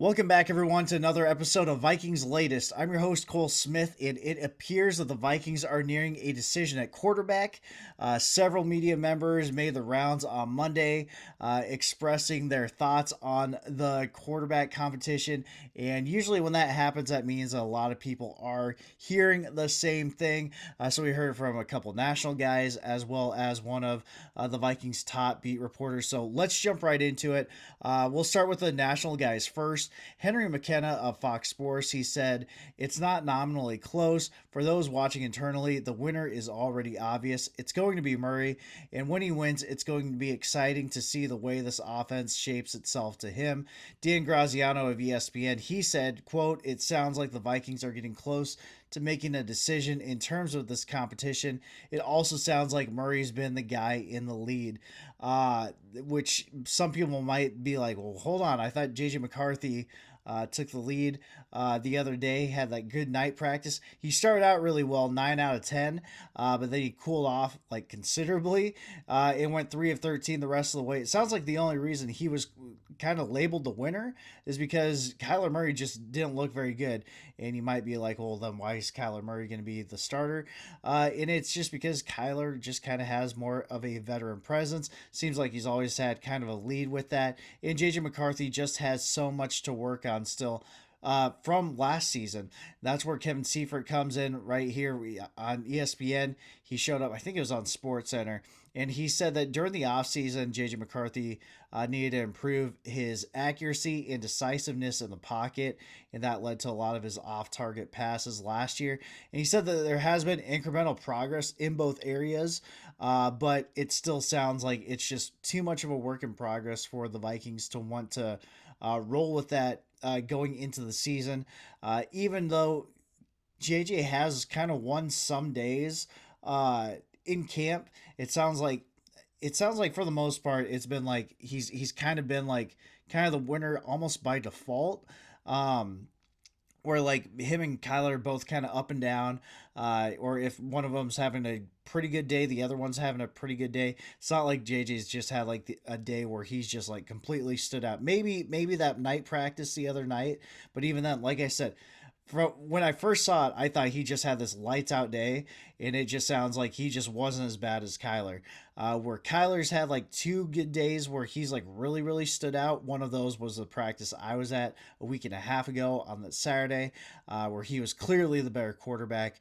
Welcome back, everyone, to another episode of Vikings Latest. I'm your host, Cole Smith, and it appears that the Vikings are nearing a decision at quarterback. Several media members made the rounds on Monday expressing their thoughts on the quarterback competition. And usually, when that happens, that means a lot of people are hearing the same thing. So, we heard from a couple national guys as well as one of the Vikings' top beat reporters. So, let's jump right into it. We'll start with the national guys first. Henry McKenna of Fox Sports, he said, "It's not nominally close. For those watching internally, the winner is already obvious. It's going to be Murray, and when he wins, it's going to be exciting to see the way this offense shapes itself to him." Dan Graziano of ESPN, he said, quote, "It sounds like the Vikings are getting close to making a decision in terms of this competition. It also sounds like Murray's been the guy in the lead." Which some people might be like, well, hold on. I thought JJ McCarthy took the lead the other day, had that good night practice. He started out really well, 9 out of 10, but then he cooled off like considerably and went 3 of 13 the rest of the way. It sounds like the only reason he was kind of labeled the winner is because Kyler Murray just didn't look very good. And you might be like, well, then why is Kyler Murray going to be the starter? And it's just because Kyler just kind of has more of a veteran presence. Seems like he's always had kind of a lead with that. And JJ McCarthy just has so much to work on still. From last season. That's where Kevin Seifert comes in right here on ESPN. He showed up, I think it was on SportsCenter, and he said that during the offseason, JJ McCarthy needed to improve his accuracy and decisiveness in the pocket, and that led to a lot of his off target passes last year. And he said that there has been incremental progress in both areas, but it still sounds like it's just too much of a work in progress for the Vikings to want to roll with that going into the season. Even though JJ has kind of won some days in camp, it sounds like for the most part it's been like he's kind of been like kind of the winner almost by default. Where like him and Kyler are both kind of up and down, or if one of them's having a pretty good day, the other one's having a pretty good day. It's not like JJ's just had like a day where he's just like completely stood out. Maybe that night practice the other night, but even then, like I said, from when I first saw it, I thought he just had this lights out day, and it just sounds like he just wasn't as bad as Kyler. Where Kyler's had like two good days where he's like really stood out. One of those was the practice I was at a week and a half ago on that Saturday, where he was clearly the better quarterback.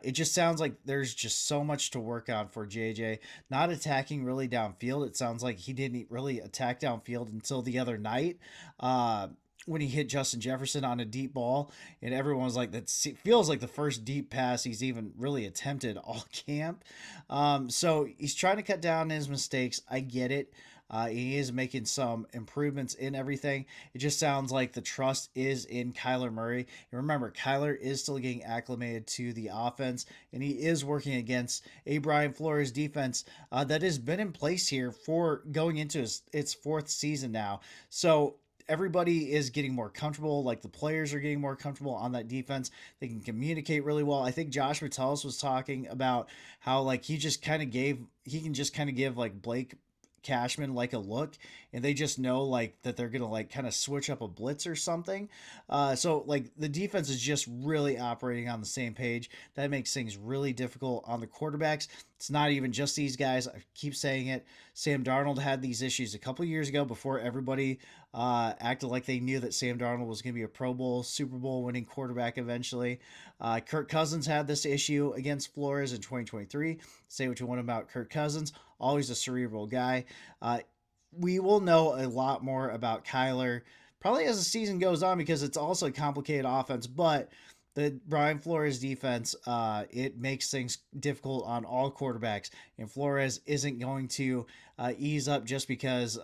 It just sounds like there's just so much to work on for JJ. Not attacking really downfield. It sounds like he didn't really attack downfield until the other night. When he hit Justin Jefferson on a deep ball, and everyone was like, that feels like the first deep pass he's even really attempted all camp. So he's trying to cut down his mistakes. I get it. He is making some improvements in everything. It just sounds like the trust is in Kyler Murray. And remember, Kyler is still getting acclimated to the offense, and he is working against a Brian Flores defense that has been in place here for going into its fourth season now. So everybody is getting more comfortable. Like the players are getting more comfortable on that defense. They can communicate really well. I think Josh Metellus was talking about how like he can just kind of give like Blake Cashman like a look, and they just know like that they're gonna like kind of switch up a blitz or something. So like the defense is just really operating on the same page. That makes things really difficult on the quarterbacks. It's not even just these guys. I keep saying it. Sam Darnold had these issues a couple years ago before everybody acted like they knew that Sam Darnold was going to be a Pro Bowl, Super Bowl winning quarterback eventually. Kirk Cousins had this issue against Flores in 2023. Say what you want about Kirk Cousins, always a cerebral guy. We will know a lot more about Kyler probably as the season goes on because it's also a complicated offense, but the Brian Flores defense, it makes things difficult on all quarterbacks, and Flores isn't going to ease up just because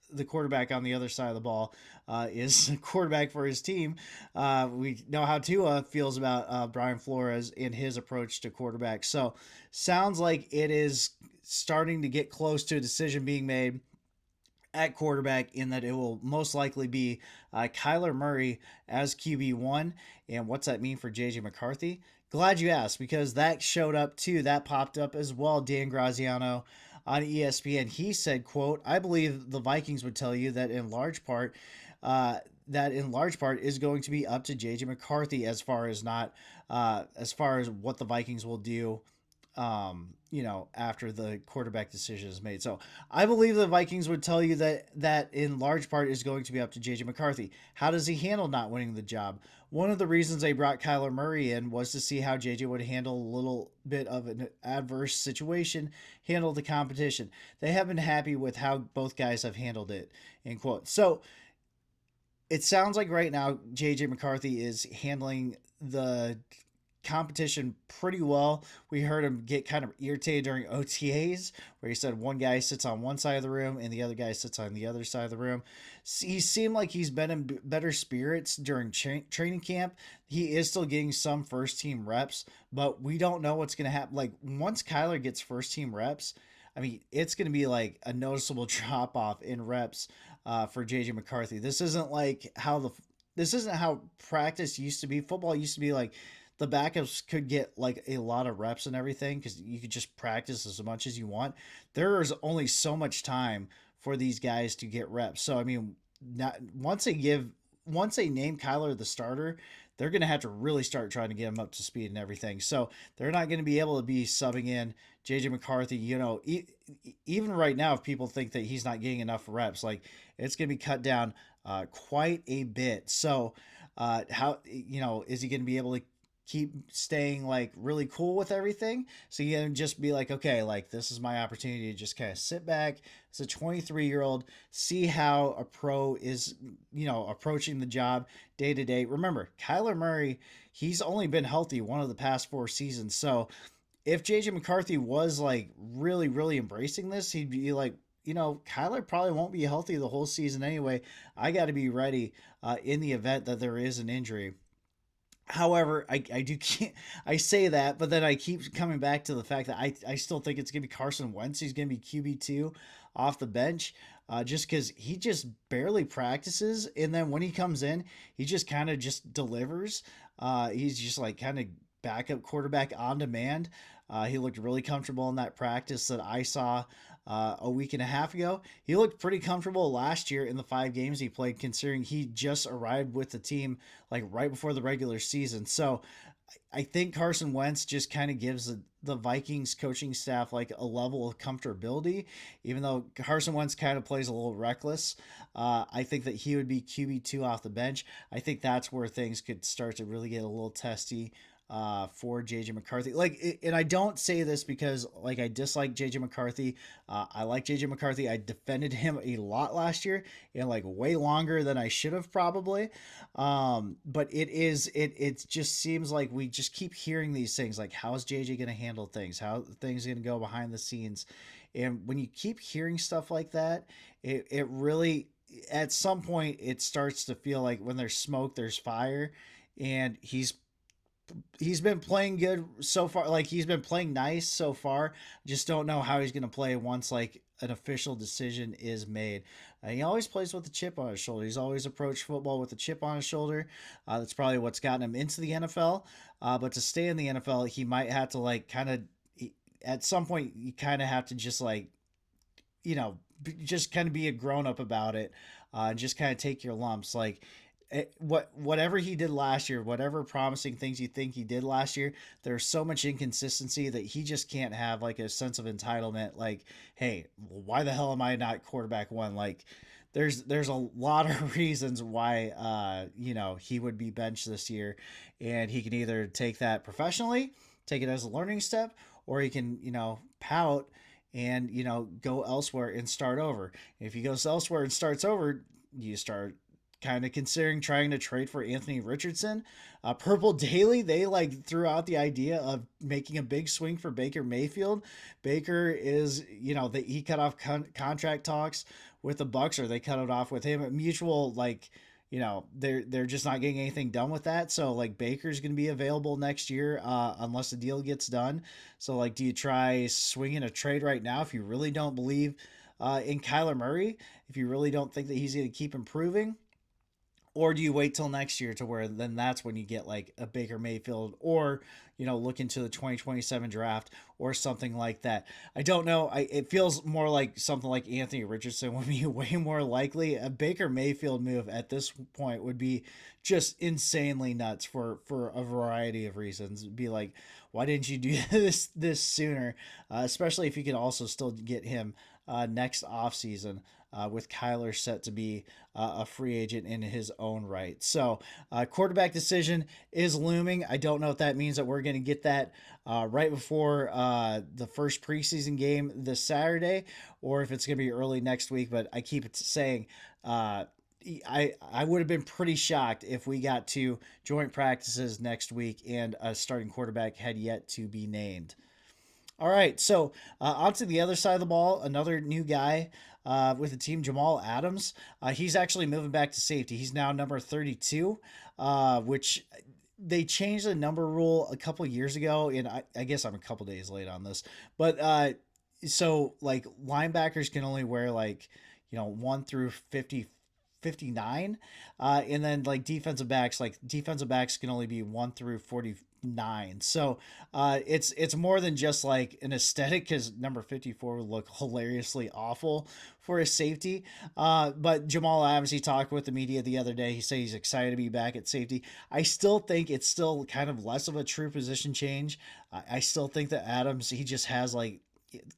the quarterback on the other side of the ball is a quarterback for his team. We know how Tua feels about Brian Flores in his approach to quarterback. So sounds like it is starting to get close to a decision being made at quarterback, in that it will most likely be Kyler Murray as QB1. And what's that mean for JJ McCarthy? Glad you asked, because that showed up too. That popped up as well. Dan Graziano on ESPN, he said, quote, "I believe the Vikings would tell you that in large part uh, that in large part is going to be up to JJ McCarthy as far as what the Vikings will do, after the quarterback decision is made. So I believe the Vikings would tell you that in large part is going to be up to JJ McCarthy. How does he handle not winning the job? One of the reasons they brought Kyler Murray in was to see how JJ would handle a little bit of an adverse situation, handle the competition. They have been happy with how both guys have handled it, in quote. So it sounds like right now JJ McCarthy is handling the competition pretty well. We heard him get kind of irritated during OTAs, where he said one guy sits on one side of the room and the other guy sits on the other side of the room. He seemed like he's been in better spirits during training camp. He is still getting some first team reps, but we don't know what's going to happen. Like, once Kyler gets first team reps, I mean, it's going to be like a noticeable drop off in reps for JJ McCarthy. This isn't how practice used to be. Football used to be like the backups could get like a lot of reps and everything because you could just practice as much as you want. There is only so much time for these guys to get reps. So I mean, not once they name Kyler the starter, they're going to have to really start trying to get him up to speed and everything. So they're not going to be able to be subbing in JJ McCarthy. Even right now, if people think that he's not getting enough reps, like, it's going to be cut down quite a bit. So how is he going to be able to keep staying like really cool with everything? So you can just be like, okay, like, this is my opportunity to just kind of sit back as a 23-year-old, see how a pro is, approaching the job day to day. Remember, Kyler Murray, he's only been healthy one of the past 4 seasons. So if JJ McCarthy was like really, really embracing this, he'd be like, Kyler probably won't be healthy the whole season anyway. I got to be ready in the event that there is an injury. However, I do can't I say that, but then I keep coming back to the fact that I still think it's gonna be Carson Wentz. He's gonna be QB2 off the bench, just because he just barely practices, and then when he comes in, he just kind of just delivers. He's just like kind of backup quarterback on demand. He looked really comfortable in that practice that I saw a week and a half ago. He looked pretty comfortable last year in the 5 games he played, considering he just arrived with the team like right before the regular season. So I think Carson Wentz just kind of gives the Vikings coaching staff like a level of comfortability, even though Carson Wentz kind of plays a little reckless. I think that he would be QB2 off the bench. I think that's where things could start to really get a little testy for JJ McCarthy. Like, and I don't say this because like I dislike JJ McCarthy. I like JJ McCarthy. I defended him a lot last year, and like way longer than I should have probably. But it just seems like we just keep hearing these things like, how's JJ going to handle things? How things going to go behind the scenes? And when you keep hearing stuff like that, it really, at some point, it starts to feel like when there's smoke, there's fire. And he's been playing good so far. Like, he's been playing nice so far. Just don't know how he's going to play once like an official decision is made. He always plays with a chip on his shoulder. He's always approached football with a chip on his shoulder. That's probably what's gotten him into the NFL. But to stay in the NFL, he might have to like kind of, at some point, you kind of have to just like, just kind of be a grown up about it, and just kind of take your lumps. Like, whatever he did last year, whatever promising things you think he did last year, there's so much inconsistency that he just can't have like a sense of entitlement. Like, hey, why the hell am I not quarterback one? Like, there's a lot of reasons why he would be benched this year, and he can either take that professionally, take it as a learning step, or he can pout and go elsewhere and start over. If he goes elsewhere and starts over, you start kind of considering trying to trade for Anthony Richardson. Purple Daily, they like threw out the idea of making a big swing for Baker Mayfield. Baker is, he cut off contract talks with the Bucks, or they cut it off with him. A mutual, like, they're just not getting anything done with that. So like, Baker's going to be available next year unless the deal gets done. So like, do you try swinging a trade right now if you really don't believe in Kyler Murray, if you really don't think that he's going to keep improving? Or do you wait till next year to where then that's when you get like a Baker Mayfield or, look into the 2027 draft or something like that? I don't know. It feels more like something like Anthony Richardson would be way more likely. A Baker Mayfield move at this point would be just insanely nuts for a variety of reasons. It'd be like, why didn't you do this sooner? Especially if you can also still get him next offseason with Kyler set to be a free agent in his own right. So, quarterback decision is looming. I don't know if that means that we're going to get that right before the first preseason game this Saturday, or if it's going to be early next week. But I keep saying. I would have been pretty shocked if we got to joint practices next week and a starting quarterback had yet to be named. All right, so on to the other side of the ball, another new guy with the team, Jamal Adams. He's actually moving back to safety. He's now number 32, which they changed the number rule a couple years ago, and I guess I'm a couple days late on this, but so like linebackers can only wear like 1 through 59, and then defensive backs can only be 1 through 49. So it's more than just like an aesthetic, because number 54 would look hilariously awful for a safety. But Jamal Adams, he talked with the media the other day. He said he's excited to be back at safety. I still think it's still kind of less of a true position change. I still think that Adams, he just has like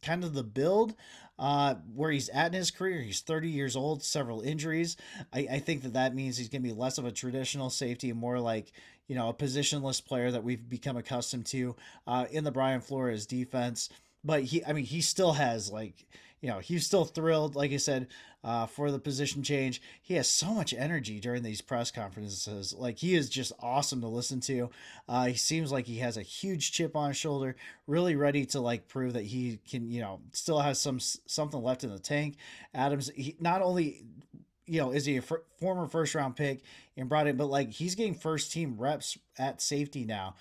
kind of the build where he's at in his career. He's 30 years old, several injuries. I think that means he's going to be less of a traditional safety and more like, a positionless player that we've become accustomed to in the Brian Flores defense. But he still has like, he's still thrilled, like I said, for the position change. He has so much energy during these press conferences. Like, he is just awesome to listen to. He seems like he has a huge chip on his shoulder, really ready to like prove that he can, still has something left in the tank. Adams, he not only is he a former first round pick and brought in, but like he's getting first team reps at safety now.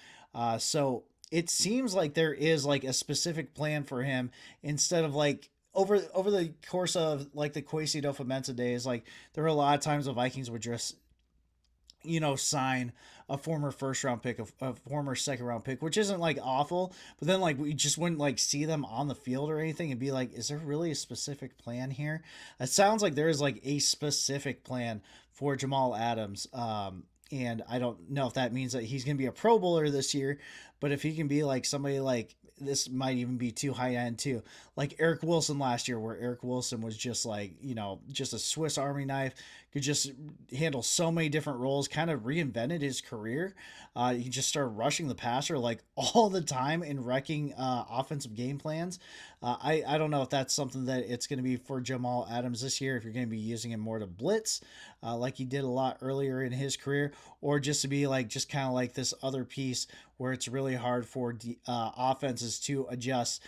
So it seems like there is like a specific plan for him instead of like over the course of like the Kwesi Dofamensa days. Like, there were a lot of times the Vikings would just sign a former first round pick, a former second round pick, which isn't like awful, but then like we just wouldn't like see them on the field or anything and be like, is there really a specific plan here? It sounds like there is like a specific plan for Jamal Adams. And I don't know if that means that he's going to be a Pro Bowler this year, but if he can be like somebody like, this might even be too high end too, like Eric Wilson last year, where Eric Wilson was just like, just a Swiss Army knife, could just handle so many different roles, kind of reinvented his career. He just started rushing the passer like all the time and wrecking offensive game plans. I don't know if that's something that it's going to be for Jamal Adams this year, if you're going to be using him more to blitz, like he did a lot earlier in his career, or just to be like, just kind of like this other piece where it's really hard for offenses to adjust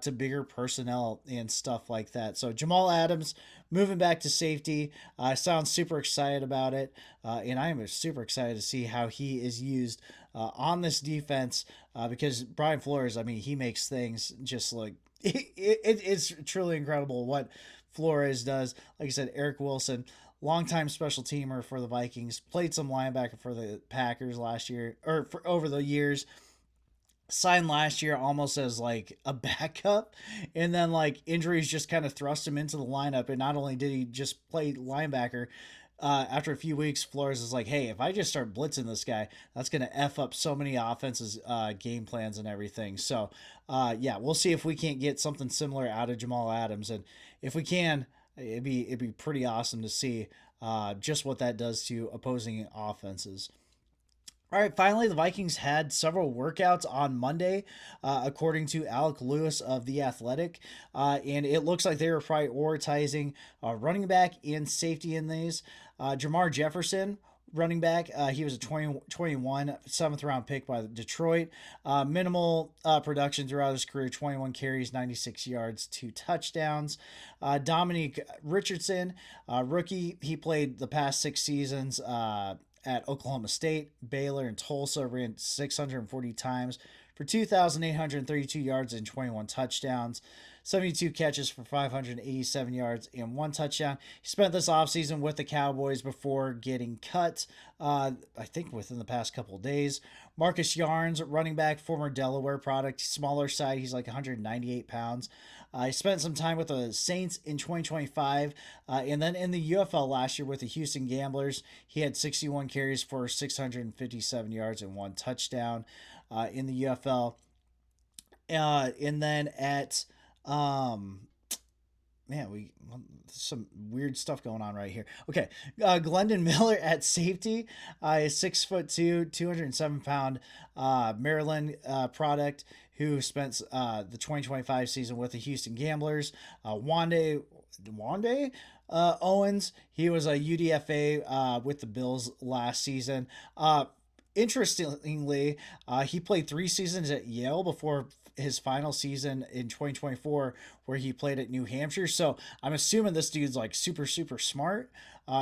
to bigger personnel and stuff like that. So Jamal Adams moving back to safety, I sound super excited about it, and I am super excited to see how he is used on this defense, because Brian Flores, I mean, he makes things just like it's truly incredible what Flores does. Like I said, Eric Wilson, longtime special teamer for the Vikings, played some linebacker for the Packers last year, or for over the years. Signed last year almost as like a backup, and then like injuries just kind of thrust him into the lineup. And not only did he just play linebacker, after a few weeks, Flores is like, hey, if I just start blitzing this guy, that's going to F up so many offenses, game plans and everything. So, yeah, we'll see if we can't get something similar out of Jamal Adams. And if we can, it'd be pretty awesome to see just what that does to opposing offenses. All right, finally, the Vikings had several workouts on Monday, according to Alec Lewis of The Athletic. And it looks like they were prioritizing running back and safety in these. Jamar Jefferson, running back, he was a 2021 seventh round pick by Detroit. Minimal production throughout his career, 21 carries, 96 yards, 2 touchdowns. Dominique Richardson, rookie, he played the past 6 seasons. At Oklahoma State, Baylor, and Tulsa, ran 640 times for 2,832 yards and 21 touchdowns. 72 catches for 587 yards and one touchdown. He spent this offseason with the Cowboys before getting cut, I think within the past couple of days. Marcus Yarns, running back, former Delaware product, smaller side. He's like 198 pounds. He spent some time with the Saints in 2025, and then in the UFL last year with the Houston Gamblers. He had 61 carries for 657 yards and one touchdown in the UFL. And then at um, man, we some weird stuff going on right here. Okay, Glendon Miller at safety, is 6'2", 207 pound Maryland product who spent the 2025 season with the Houston Gamblers. Wande Owens, he was a UDFA with the Bills last season. Interestingly, he played 3 seasons at Yale before his final season in 2024, where he played at New Hampshire. So I'm assuming this dude's like super, super smart.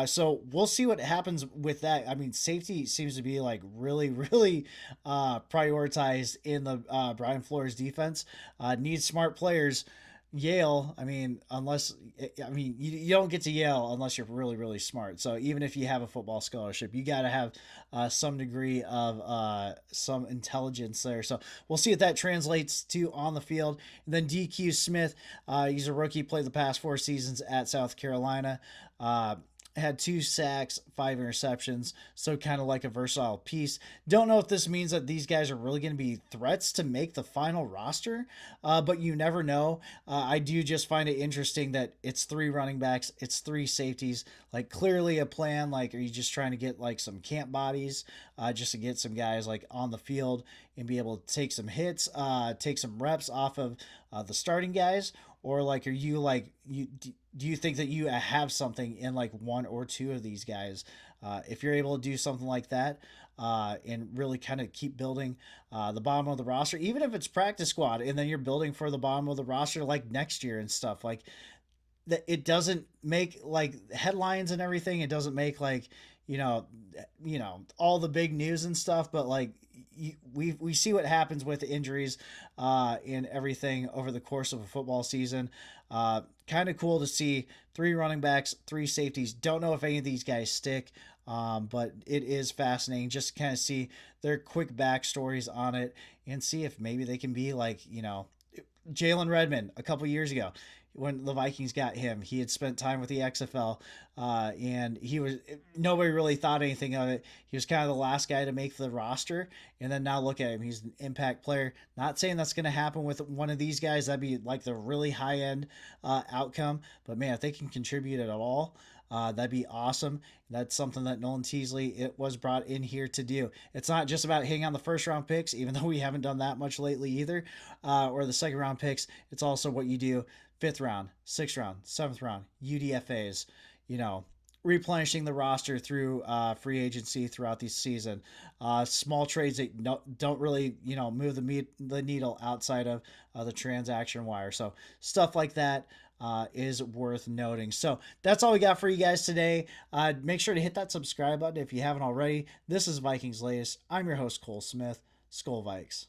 So we'll see what happens with that. I mean, safety seems to be like really, really prioritized in the Brian Flores defense. Needs smart players. Yale, I mean, you don't get to Yale unless you're really, really smart. So even if you have a football scholarship, you got to have some degree of some intelligence there. So we'll see what that translates to on the field. And then DQ Smith, he's a rookie, played the past 4 seasons at South Carolina. Had 2 sacks, 5 interceptions, so kind of like a versatile piece. Don't know if this means that these guys are really going to be threats to make the final roster, but you never know. I do just find it interesting that it's 3 running backs, it's 3 safeties, like clearly a plan. Like, are you just trying to get like some camp bodies, just to get some guys like on the field and be able to take some hits, take some reps off of the starting guys? Or like, are you like, do you think that you have something in like 1 or 2 of these guys? If you're able to do something like that, and really kind of keep building the bottom of the roster, even if it's practice squad, and then you're building for the bottom of the roster like next year and stuff, like that, it doesn't make like headlines and everything. It doesn't make like, you know, all the big news and stuff, but like we see what happens with injuries and everything over the course of a football season. Kind of cool to see 3 running backs, 3 safeties. Don't know if any of these guys stick, but it is fascinating just to kind of see their quick backstories on it and see if maybe they can be like, Jalen Redmond a couple years ago when the Vikings got him. He had spent time with the XFL, and nobody really thought anything of it. He was kind of the last guy to make the roster, and then now look at him. He's an impact player. Not saying that's going to happen with one of these guys. That'd be like the really high end outcome. But man, if they can contribute at all, that'd be awesome. That's something that Nolan Teasley it was brought in here to do. It's not just about hitting on the first round picks, even though we haven't done that much lately either, or the second round picks. It's also what you do 5th round, 6th round, 7th round, UDFAs, replenishing the roster through free agency throughout the season. Small trades that don't really, move the needle outside of the transaction wire. So stuff like that is worth noting. So that's all we got for you guys today. Make sure to hit that subscribe button if you haven't already. This is Vikings Latest. I'm your host, Cole Smith. Skol Vikes.